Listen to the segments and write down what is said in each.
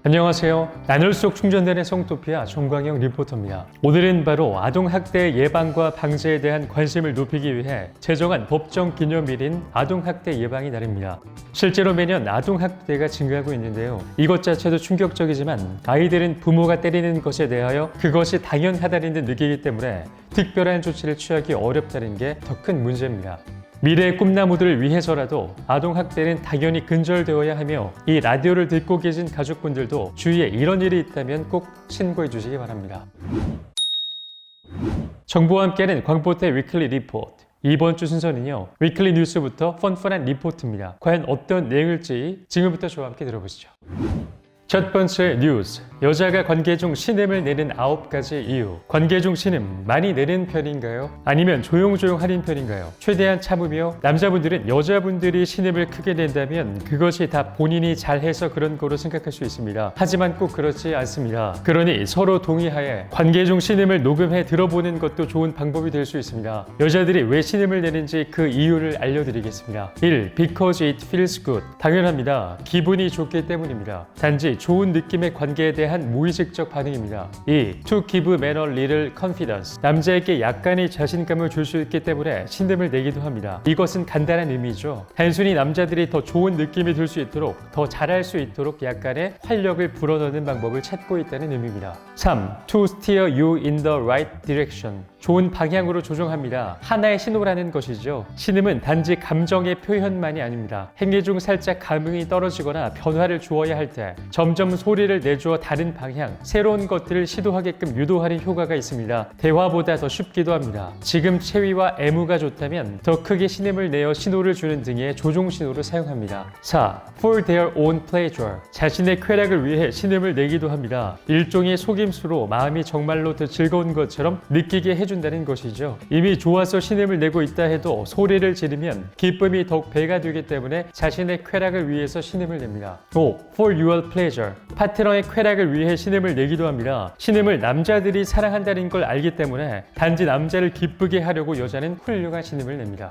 안녕하세요. 나눌수록 충전되는 성토피아 정광영 리포터입니다. 오늘은 바로 아동학대 예방과 방제에 대한 관심을 높이기 위해 제정한 법정 기념일인 아동학대 예방의 날입니다. 실제로 매년 아동학대가 증가하고 있는데요. 이것 자체도 충격적이지만 아이들은 부모가 때리는 것에 대하여 그것이 당연하다는 듯 느끼기 때문에 특별한 조치를 취하기 어렵다는 게 더 큰 문제입니다. 미래의 꿈나무들을 위해서라도 아동학대는 당연히 근절되어야 하며 이 라디오를 듣고 계신 가족분들도 주위에 이런 일이 있다면 꼭 신고해 주시기 바랍니다. 정보와 함께하는 광포태 위클리 리포트. 이번 주 순서는요. 위클리 뉴스부터 펀펀한 리포트입니다. 과연 어떤 내용일지 지금부터 저와 함께 들어보시죠. 첫 번째 뉴스. 여자가 관계 중 신음을 내는 9가지 이유. 관계 중 신음 많이 내는 편인가요? 아니면 조용조용 하는 편인가요? 최대한 참으며 남자분들은 여자분들이 신음을 크게 낸다면 그것이 다 본인이 잘해서 그런 거로 생각할 수 있습니다. 하지만 꼭 그렇지 않습니다. 그러니 서로 동의하에 관계 중 신음을 녹음해 들어보는 것도 좋은 방법이 될 수 있습니다. 여자들이 왜 신음을 내는지 그 이유를 알려드리겠습니다. 1. Because it feels good. 당연합니다. 기분이 좋기 때문입니다. 단지 좋은 느낌의 관계에 대한 무의식적 반응입니다. 2. To give men a little confidence. 남자에게 약간의 자신감을 줄 수 있기 때문에 신음을 내기도 합니다. 이것은 간단한 의미죠. 단순히 남자들이 더 좋은 느낌이 들 수 있도록, 더 잘할 수 있도록 약간의 활력을 불어넣는 방법을 찾고 있다는 의미입니다. 3. To steer you in the right direction. 좋은 방향으로 조종합니다. 하나의 신호라는 것이죠. 신음은 단지 감정의 표현만이 아닙니다. 행위 중 살짝 감흥이 떨어지거나 변화를 주어야 할 때 점점 소리를 내주어 다른 방향, 새로운 것들을 시도하게끔 유도하는 효과가 있습니다. 대화보다 더 쉽기도 합니다. 지금 체위와 애무가 좋다면 더 크게 신음을 내어 신호를 주는 등의 조종 신호를 사용합니다. 4. For their own pleasure. 자신의 쾌락을 위해 신음을 내기도 합니다. 일종의 속임수로 마음이 정말로 더 즐거운 것처럼 느끼게 해준다는 것이죠. 이미 좋아서 신음을 내고 있다 해도 소리를 지르면 기쁨이 더욱 배가 되기 때문에 자신의 쾌락을 위해서 신음을 냅니다. 5. For your pleasure. 파트너의 쾌락을 위해 신음을 내기도 합니다. 신음을 남자들이 사랑한다는 걸 알기 때문에 단지 남자를 기쁘게 하려고 여자는 훌륭한 신음을 냅니다.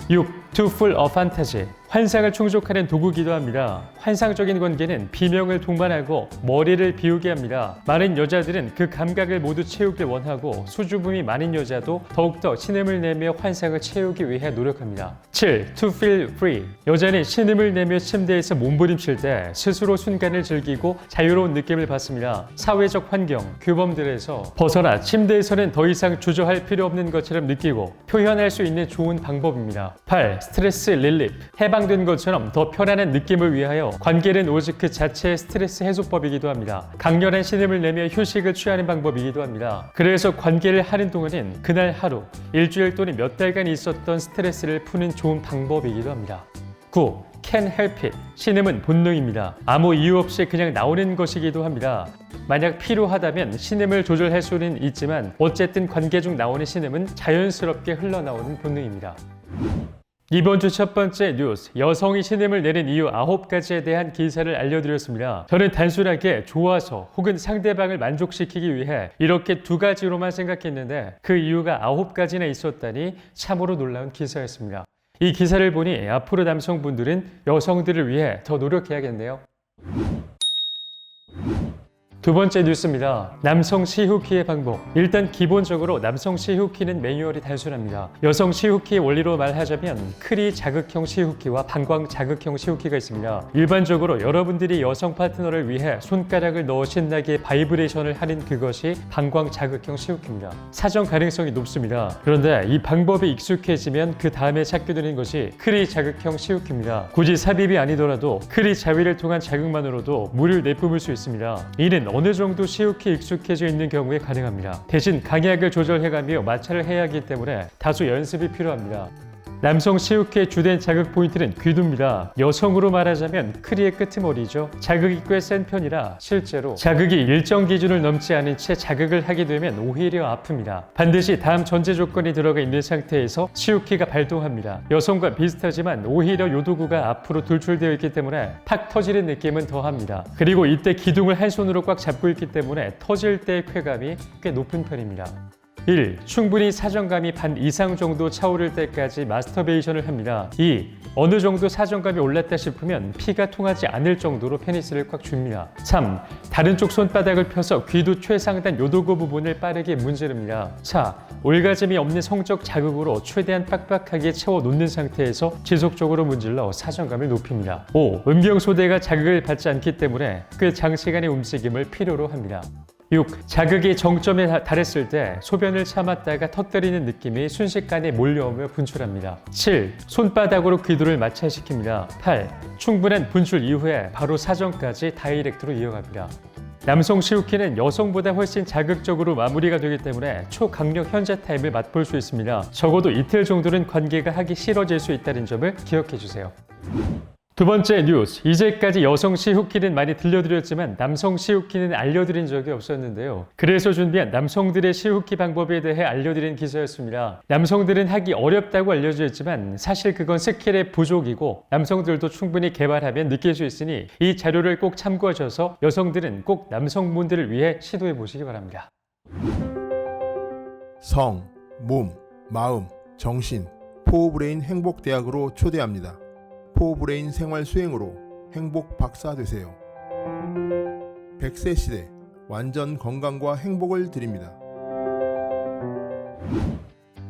6. To full of fantasy. 환상을 충족하는 도구기도 합니다. 환상적인 관계는 비명을 동반하고 머리를 비우게 합니다. 많은 여자들은 그 감각을 모두 채우길 원하고 수줍음이 많은 여자도 더욱더 신음을 내며 환상을 채우기 위해 노력합니다. 7. To feel free. 여자는 신음을 내며 침대에서 몸부림칠 때 스스로 순간을 즐기고 자유로운 느낌을 받습니다. 사회적 환경, 규범들에서 벗어나 침대에서는 더 이상 주저할 필요 없는 것처럼 느끼고 표현할 수 있는 좋은 방법입니다. 8. 스트레스 릴리프. 해방된 것처럼 더 편안한 느낌을 위하여 관계는 오직 그 자체의 스트레스 해소법이기도 합니다. 강렬한 신음을 내며 휴식을 취하는 방법이기도 합니다. 그래서 관계를 하는 동안은 그날 하루, 일주일 또는 몇 달간 있었던 스트레스를 푸는 좋은 방법이기도 합니다. 9. Can't help it. 신음은 본능입니다. 아무 이유 없이 그냥 나오는 것이기도 합니다. 만약 필요하다면 신음을 조절할 수는 있지만 어쨌든 관계 중 나오는 신음은 자연스럽게 흘러나오는 본능입니다. 이번 주 첫 번째 뉴스, 여성이 신음을 내는 이유 9가지에 대한 기사를 알려드렸습니다. 저는 단순하게 좋아서 혹은 상대방을 만족시키기 위해 이렇게 2가지로만 생각했는데 그 이유가 9가지나 있었다니 참으로 놀라운 기사였습니다. 이 기사를 보니 앞으로 남성분들은 여성들을 위해 더 노력해야겠네요. 두 번째 뉴스입니다. 남성 시후키의 방법. 일단 기본적으로 남성 시후키는 매뉴얼이 단순합니다. 여성 시후키의 원리로 말하자면 크리 자극형 시후키와 방광 자극형 시후키가 있습니다. 일반적으로 여러분들이 여성 파트너를 위해 손가락을 넣어 신나게 바이브레이션을 하는 그것이 방광 자극형 시후키입니다. 사전 가능성이 높습니다. 그런데 이 방법이 익숙해지면 그 다음에 찾게 되는 것이 크리 자극형 시후키입니다. 굳이 삽입이 아니더라도 크리 자위를 통한 자극만으로도 물을 내뿜을 수 있습니다. 이는 어느 정도 시후키에 익숙해져 있는 경우에 가능합니다. 대신 강약을 조절해가며 마찰을 해야 하기 때문에 다소 연습이 필요합니다. 남성 시후키의 주된 자극 포인트는 귀두입니다. 여성으로 말하자면 크리의 끄트머리죠. 자극이 꽤 센 편이라 실제로 자극이 일정 기준을 넘지 않은 채 자극을 하게 되면 오히려 아픕니다. 반드시 다음 전제 조건이 들어가 있는 상태에서 시후키가 발동합니다. 여성과 비슷하지만 오히려 요 도구가 앞으로 돌출되어 있기 때문에 탁 터지는 느낌은 더합니다. 그리고 이때 기둥을 한 손으로 꽉 잡고 있기 때문에 터질 때의 쾌감이 꽤 높은 편입니다. 1. 충분히 사정감이 반 이상 정도 차오를 때까지 마스터베이션을 합니다. 2. 어느 정도 사정감이 올랐다 싶으면 피가 통하지 않을 정도로 페니스를 꽉 줍니다. 3. 다른 쪽 손바닥을 펴서 귀도 최상단 요도구 부분을 빠르게 문지릅니다. 4. 올가즘이 없는 성적 자극으로 최대한 빡빡하게 채워 놓는 상태에서 지속적으로 문질러 사정감을 높입니다. 5. 음경소대가 자극을 받지 않기 때문에 꽤 장시간의 움직임을 필요로 합니다. 6. 자극이 정점에 달했을 때 소변을 참았다가 터뜨리는 느낌이 순식간에 몰려오며 분출합니다. 7. 손바닥으로 귀도를 마찰시킵니다. 8. 충분한 분출 이후에 바로 사정까지 다이렉트로 이어갑니다. 남성 시우키는 여성보다 훨씬 자극적으로 마무리가 되기 때문에 초강력 현재 타임을 맛볼 수 있습니다. 적어도 이틀 정도는 관계가 하기 싫어질 수 있다는 점을 기억해 주세요. 두 번째 뉴스, 이제까지 여성 시후키는 많이 들려드렸지만 남성 시후키는 알려드린 적이 없었는데요. 그래서 준비한 남성들의 시후키 방법에 대해 알려드린 기사였습니다. 남성들은 하기 어렵다고 알려져 있지만 사실 그건 스킬의 부족이고 남성들도 충분히 개발하면 느낄 수 있으니 이 자료를 꼭 참고하셔서 여성들은 꼭 남성분들을 위해 시도해 보시기 바랍니다. 성, 몸, 마음, 정신, 포브레인 행복대학으로 초대합니다. 포브레인 생활 수행으로 행복 박사 되세요. 100세 시대 완전 건강과 행복을 드립니다.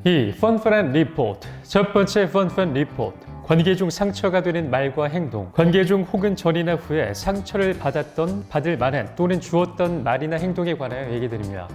이 펀펀한 리포트. 첫 번째 펀펀 리포트. 관계 중 상처가 되는 말과 행동, 관계 중 혹은 전이나 후에 상처를 받았던, 받을 만한 또는 주었던 말이나 행동에 관하여 얘기드립니다.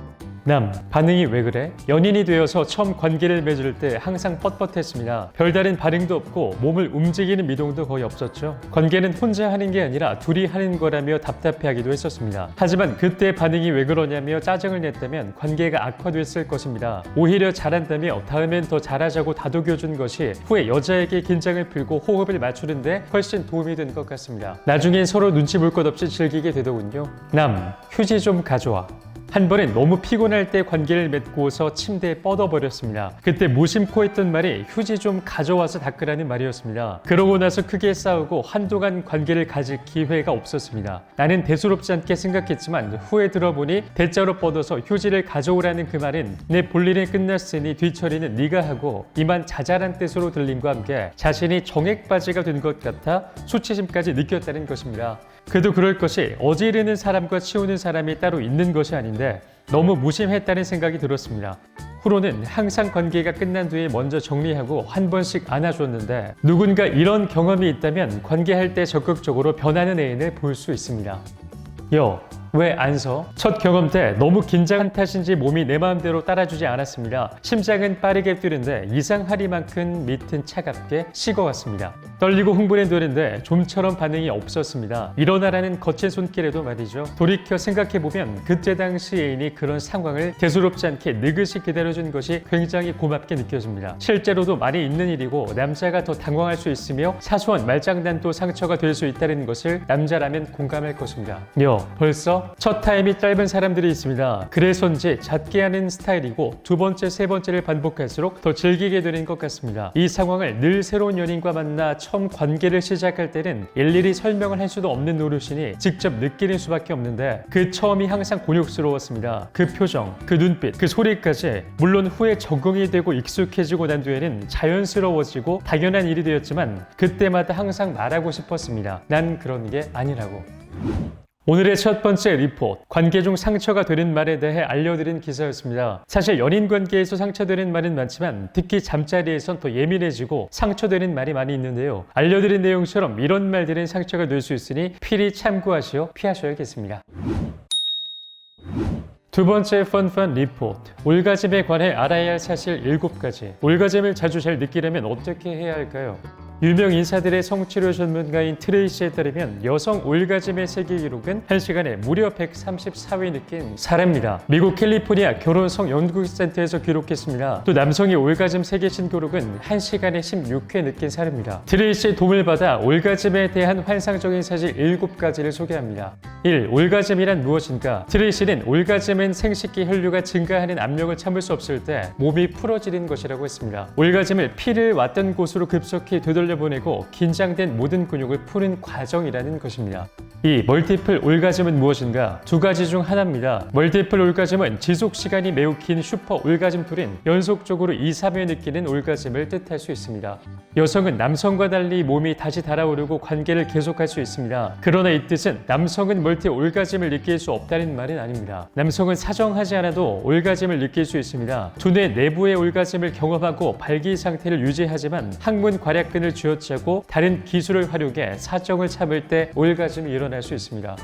남, 반응이 왜 그래? 연인이 되어서 처음 관계를 맺을 때 항상 뻣뻣했습니다. 별다른 반응도 없고 몸을 움직이는 미동도 거의 없었죠. 관계는 혼자 하는 게 아니라 둘이 하는 거라며 답답해하기도 했었습니다. 하지만 그때 반응이 왜 그러냐며 짜증을 냈다면 관계가 악화됐을 것입니다. 오히려 잘한다며 다음엔 더 잘하자고 다독여준 것이 후에 여자에게 긴장을 풀고 호흡을 맞추는데 훨씬 도움이 된 것 같습니다. 나중엔 서로 눈치 볼 것 없이 즐기게 되더군요. 남, 휴지 좀 가져와. 한 번은 너무 피곤할 때 관계를 맺고서 침대에 뻗어버렸습니다. 그때 무심코 했던 말이 휴지 좀 가져와서 닦으라는 말이었습니다. 그러고 나서 크게 싸우고 한동안 관계를 가질 기회가 없었습니다. 나는 대수롭지 않게 생각했지만 후에 들어보니 대자로 뻗어서 휴지를 가져오라는 그 말은 내 볼일이 끝났으니 뒤처리는 네가 하고 이만 자잘한 뜻으로 들림과 함께 자신이 정액바지가 된 것 같아 수치심까지 느꼈다는 것입니다. 그도 그럴 것이 어지르는 사람과 치우는 사람이 따로 있는 것이 아닌데 너무 무심했다는 생각이 들었습니다. 후로는 항상 관계가 끝난 뒤에 먼저 정리하고 한 번씩 안아줬는데 누군가 이런 경험이 있다면 관계할 때 적극적으로 변하는 애인을 볼 수 있습니다. 왜 안 서? 첫 경험 때 너무 긴장한 탓인지 몸이 내 마음대로 따라주지 않았습니다. 심장은 빠르게 뛰는데 이상하리만큼 밑은 차갑게 식어왔습니다. 떨리고 흥분해되는데 좀처럼 반응이 없었습니다. 일어나라는 거친 손길에도 말이죠. 돌이켜 생각해보면 그때 당시 애인이 그런 상황을 대수롭지 않게 느긋이 기다려준 것이 굉장히 고맙게 느껴집니다. 실제로도 많이 있는 일이고 남자가 더 당황할 수 있으며 사소한 말장난도 상처가 될 수 있다는 것을 남자라면 공감할 것입니다. 벌써 첫 타임이 짧은 사람들이 있습니다. 그래서인지 잦게 하는 스타일이고 두 번째, 세 번째를 반복할수록 더 즐기게 되는 것 같습니다. 이 상황을 늘 새로운 연인과 만나 처음 관계를 시작할 때는 일일이 설명을 할 수도 없는 노릇이니 직접 느끼는 수밖에 없는데 그 처음이 항상 곤욕스러웠습니다. 그 표정, 그 눈빛, 그 소리까지 물론 후에 적응이 되고 익숙해지고 난 뒤에는 자연스러워지고 당연한 일이 되었지만 그때마다 항상 말하고 싶었습니다. 난 그런 게 아니라고. 오늘의 첫 번째 리포트, 관계 중 상처가 되는 말에 대해 알려드린 기사였습니다. 사실 연인 관계에서 상처되는 말은 많지만 특히 잠자리에선 더 예민해지고 상처되는 말이 많이 있는데요. 알려드린 내용처럼 이런 말들은 상처가 될 수 있으니 필히 참고하시어 피하셔야겠습니다. 두 번째 펀펀 리포트, 올가즘에 관해 알아야 할 사실 7가지. 올가즘을 자주 잘 느끼려면 어떻게 해야 할까요? 유명 인사들의 성치료 전문가인 트레이시에 따르면 여성 올가즘의 세계 기록은 1시간에 무려 134회 느낀 사례입니다. 미국 캘리포니아 결혼성 연구센터에서 기록했습니다. 또 남성의 올가즘 세계 신기록은 1시간에 16회 느낀 사례입니다. 트레이시의 도움을 받아 올가즘에 대한 환상적인 사실 7가지를 소개합니다. 1. 올가즘이란 무엇인가? 트레이시는 올가즘은 생식기 혈류가 증가하는 압력을 참을 수 없을 때 몸이 풀어지는 것이라고 했습니다. 올가즘을 피를 왔던 곳으로 급속히 되돌려보내고 긴장된 모든 근육을 푸는 과정이라는 것입니다. 2. 멀티플 올가즘은 무엇인가? 두 가지 중 하나입니다. 멀티플 올가즘은 지속 시간이 매우 긴 슈퍼 올가즘 툴인 연속적으로 2, 3회 느끼는 올가즘을 뜻할 수 있습니다. 여성은 남성과 달리 몸이 다시 달아오르고 관계를 계속할 수 있습니다. 그러나 이 뜻은 남성은 멀티 올가즘을 느낄 수 없다는 말은 아닙니다. 남성은 사정하지 않아도 올가즘을 느낄 수 있습니다. 두뇌 내부의 올가즘을 경험하고 발기 상태를 유지하지만 항문 괄약근을 쥐어짜고 다른 기술을 활용해 사정을 참을 때 올가즘이 일어날 수 있습니다.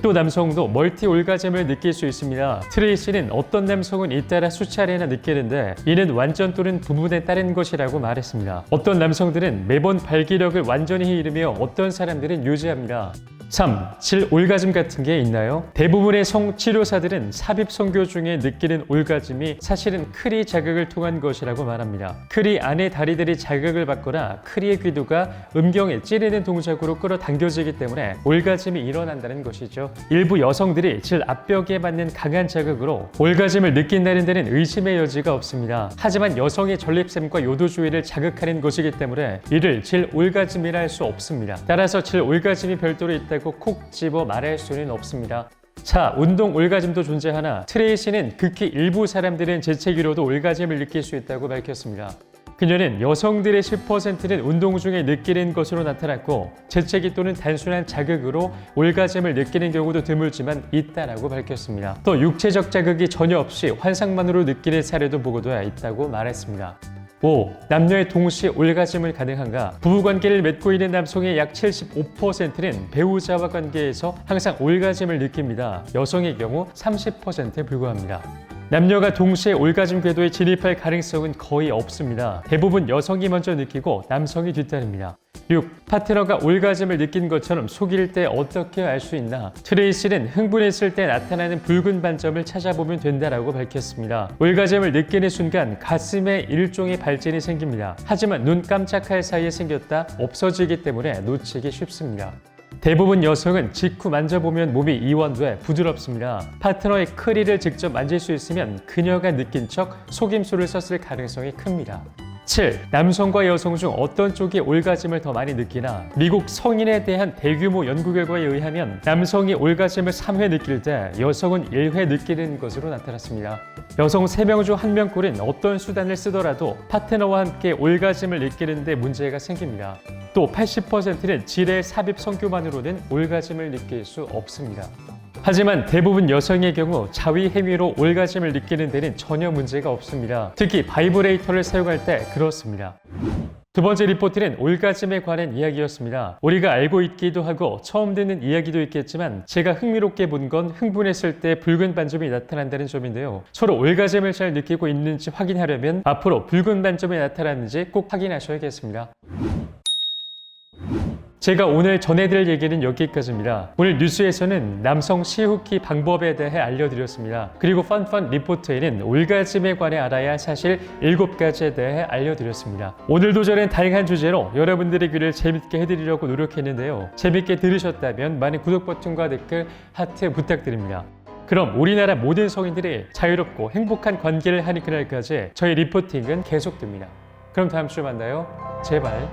또 남성도 멀티 올가즘을 느낄 수 있습니다. 트레이시는 어떤 남성은 잇따라 수차례나 느끼는데 이는 완전 또는 부분에 따른 것이라고 말했습니다. 어떤 남성들은 매번 발기력을 완전히 잃으며 어떤 사람들은 유지합니다. 3. 질 올가즘 같은 게 있나요? 대부분의 성치료사들은 삽입 선교 중에 느끼는 올가즘이 사실은 크리 자극을 통한 것이라고 말합니다. 크리 안의 다리들이 자극을 받거나 크리의 귀두가 음경에 찌르는 동작으로 끌어당겨지기 때문에 올가즘이 일어난다는 것이죠. 일부 여성들이 질 앞벽에 받는 강한 자극으로 올가즘을 느낀다는 데는 의심의 여지가 없습니다. 하지만 여성의 전립샘과 요도주의를 자극하는 것이기 때문에 이를 질 올가즘이라 할 수 없습니다. 따라서 질 올가즘이 별도로 있다 콕 집어 말할 수는 없습니다. 자, 운동 올가즘도 존재하나 트레이시는 극히 일부 사람들은 재채기로도 올가즘을 느낄 수 있다고 밝혔습니다. 그녀는 여성들의 10%는 운동 중에 느끼는 것으로 나타났고 재채기 또는 단순한 자극으로 올가즘을 느끼는 경우도 드물지만 있다라고 밝혔습니다. 또 육체적 자극이 전혀 없이 환상만으로 느끼는 사례도 보고되어 있다고 말했습니다. 5. 남녀의 동시에 올가즘을 가능한가? 부부관계를 맺고 있는 남성의 약 75%는 배우자와 관계에서 항상 올가즘을 느낍니다. 여성의 경우 30%에 불과합니다. 남녀가 동시에 올가즘 궤도에 진입할 가능성은 거의 없습니다. 대부분 여성이 먼저 느끼고 남성이 뒤따릅니다. 6. 파트너가 올가즘을 느낀 것처럼 속일 때 어떻게 알 수 있나? 트레이시는 흥분했을 때 나타나는 붉은 반점을 찾아보면 된다라고 밝혔습니다. 올가즘을 느끼는 순간 가슴에 일종의 발진이 생깁니다. 하지만 눈 깜짝할 사이에 생겼다 없어지기 때문에 놓치기 쉽습니다. 대부분 여성은 직후 만져보면 몸이 이완돼 부드럽습니다. 파트너의 크리를 직접 만질 수 있으면 그녀가 느낀 척 속임수를 썼을 가능성이 큽니다. 7. 남성과 여성 중 어떤 쪽이 올가즘을 더 많이 느끼나? 미국 성인에 대한 대규모 연구 결과에 의하면 남성이 올가즘을 3회 느낄 때 여성은 1회 느끼는 것으로 나타났습니다. 여성 3명 중 1명꼴은 어떤 수단을 쓰더라도 파트너와 함께 올가즘을 느끼는 데 문제가 생깁니다. 또 80%는 질의 삽입 성교만으로는 올가즘을 느낄 수 없습니다. 하지만 대부분 여성의 경우 자위 행위로 올가즘을 느끼는 데는 전혀 문제가 없습니다. 특히 바이브레이터를 사용할 때 그렇습니다. 두 번째 리포트는 올가즘에 관한 이야기였습니다. 우리가 알고 있기도 하고 처음 듣는 이야기도 있겠지만 제가 흥미롭게 본 건 흥분했을 때 붉은 반점이 나타난다는 점인데요. 서로 올가즘을 잘 느끼고 있는지 확인하려면 앞으로 붉은 반점이 나타나는지 꼭 확인하셔야겠습니다. 제가 오늘 전해드릴 얘기는 여기까지입니다. 오늘 뉴스에서는 남성 시후키 방법에 대해 알려드렸습니다. 그리고 펀펀 리포트에는 올가즘에 관해 알아야 할 사실 7가지에 대해 알려드렸습니다. 오늘도 저는 다양한 주제로 여러분들의 귀를 재밌게 해드리려고 노력했는데요. 재밌게 들으셨다면 많은 구독 버튼과 댓글, 하트 부탁드립니다. 그럼 우리나라 모든 성인들이 자유롭고 행복한 관계를 하는 그날까지 저희 리포팅은 계속됩니다. 그럼 다음 주에 만나요. 제발.